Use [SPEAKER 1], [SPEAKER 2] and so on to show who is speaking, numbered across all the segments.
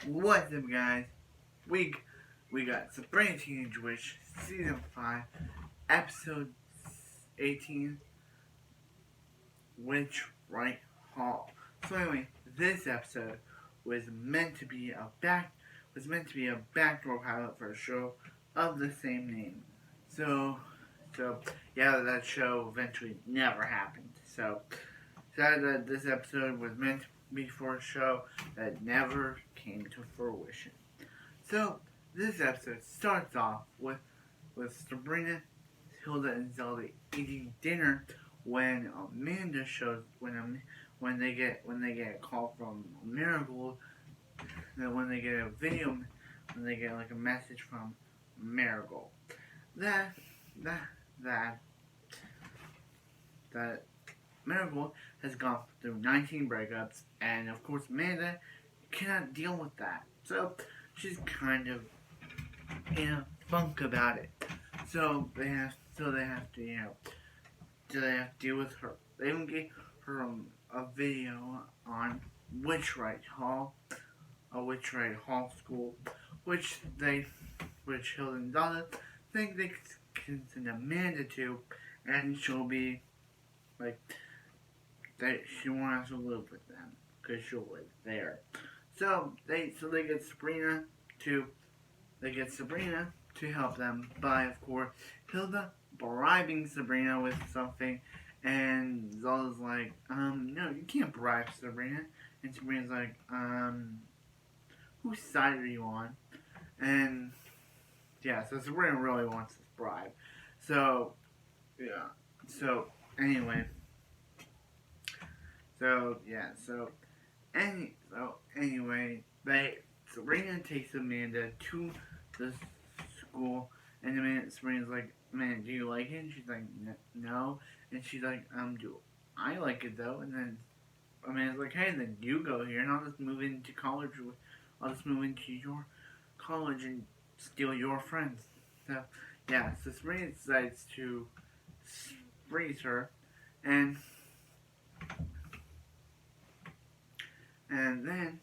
[SPEAKER 1] What's up, guys? We we got Sabrina Teenage Witch Season 5, Episode 18, Witchright Hall. So anyway, this episode was meant to be a backdoor pilot for a show of the same name. So yeah, that show eventually never happened. So sad that this episode was meant to be for a show that never came to fruition. So this episode starts off with Sabrina, Hilda, and Zelda eating dinner when Amanda shows when they get a call from Marigold, when they get a video, when they get like a message from Marigold that that that that Marigold has gone through 19 breakups, and of course Amanda cannot deal with that. So she's kind of in a funk about it. So they have to they have to deal with her. They even gave her a video on witchright hall school, which Hilda and Donna think they can send Amanda to, and she'll be like that. She won't have to live with them because she'll live there. So they get Sabrina to help them by, of course, Hilda bribing Sabrina with something, and Zelda's like, no, you can't bribe Sabrina, and Sabrina's like, whose side are you on? And yeah, so Sabrina really wants this bribe. So yeah, so anyway, anyway, Sabrina takes Amanda to the school, and Sabrina's like, man, do you like it? And she's like, no. And she's like, do I like it though? And then Amanda's like, hey, then you go here, and I'll just move into college. I'll just move into your college and steal your friends. So yeah, so Sabrina decides to freeze her, and then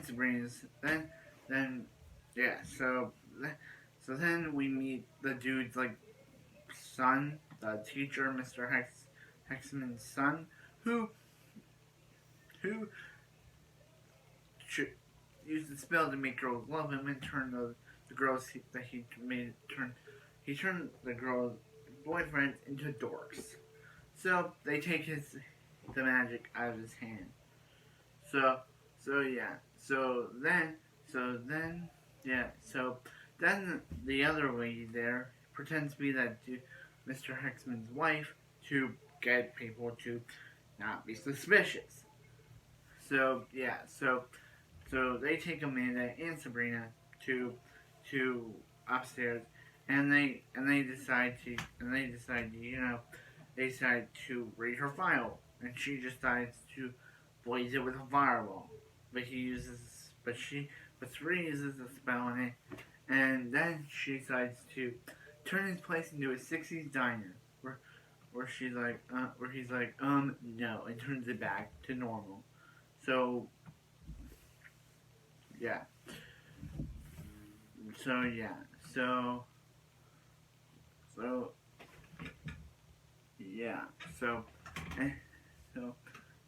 [SPEAKER 1] Sabrina's then yeah, so then we meet the dude's like son, the teacher, Mr. Hexman's son, who used the spell to make girls love him and turn the girls he turned the girls' boyfriends into dorks. So they take the magic out of his hand. So then the other lady there pretends to be that Mr. Hexman's wife to get people to not be suspicious. So they take Amanda and Sabrina to upstairs, and they decide to read her file, and she decides to blaze it with a fireball. But Sabrina uses a spell on it, and then she decides to turn his place into a 60s diner, where he's like, no, and turns it back to normal. So yeah. So yeah. So yeah. So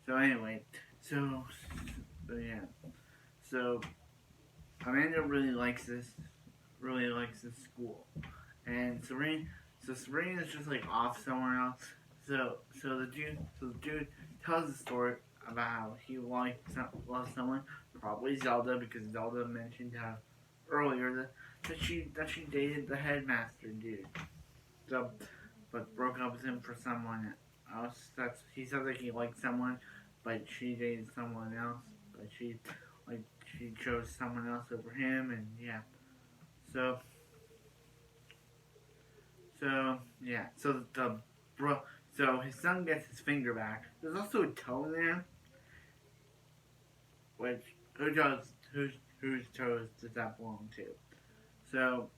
[SPEAKER 1] anyway. So yeah. So Amanda really likes this school, and Sabrina's just like off somewhere else. So the dude tells the story about how he loves someone, probably Zelda, because Zelda mentioned how earlier that she dated the headmaster dude. So, but broke up with him for someone else. He said that he liked someone, but she dated someone else. But she chose someone else over him, and yeah. So yeah. So his son gets his finger back. There's also a toe there. Which whose toes does that belong to? So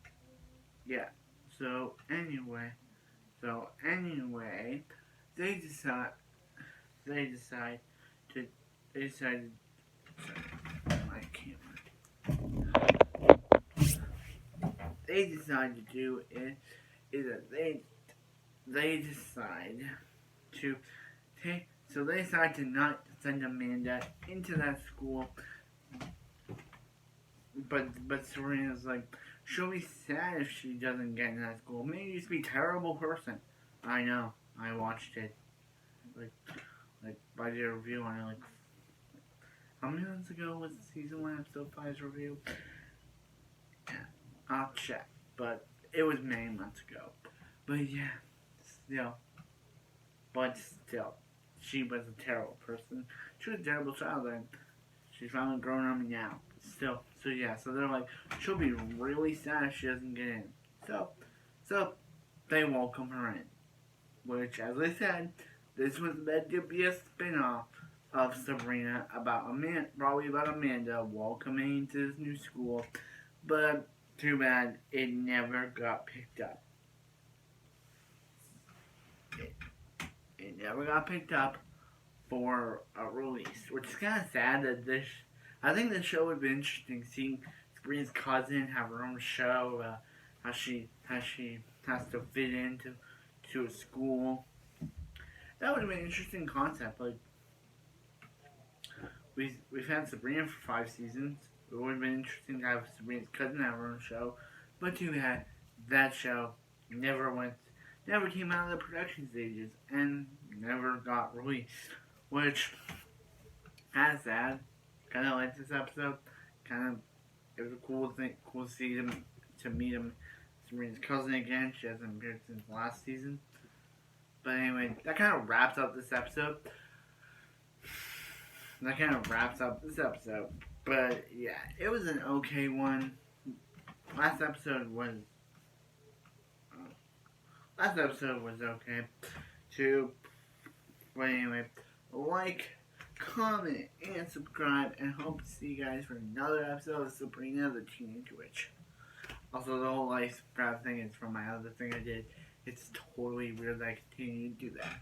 [SPEAKER 1] yeah. So anyway, they decide to they decide to do is that they decide to they decide to not send Amanda into that school. But Serena's like, she'll be sad if she doesn't get in that school. Maybe she'll be a terrible person. I know. I watched it. Like by the review on it. Like, how many months ago was season 1 episode 5's review? Yeah, I'll check. But it was many months ago. But yeah, still, she was a terrible person. She was a terrible child, and she's finally grown up now. So they're like, she'll be really sad if she doesn't get in. So they welcome her in. Which, as I said, this was meant to be a spin-off of Sabrina probably about Amanda welcoming to this new school. But too bad it never got picked up. It never got picked up for a release, which is kind of sad that I think the show would be interesting, seeing Sabrina's cousin have her own show, how she has to fit into a school. That would have been an interesting concept. Like, we've had Sabrina for 5 seasons. It would have been interesting to have Sabrina's cousin have her own show, but too bad that show never came out of the production stages and never got released, which kind of sad. Kind of like this episode. It was a cool to see them, to meet him, Sabrina's cousin again. She hasn't appeared since last season. But anyway, that kind of wraps up this episode. But yeah, it was an okay one. Last episode was okay too. But anyway, like, comment, and subscribe, and hope to see you guys for another episode of Sabrina the Teenage Witch. Also, the whole like subscribe thing is from my other thing I did. It's totally weird that I continue to do that.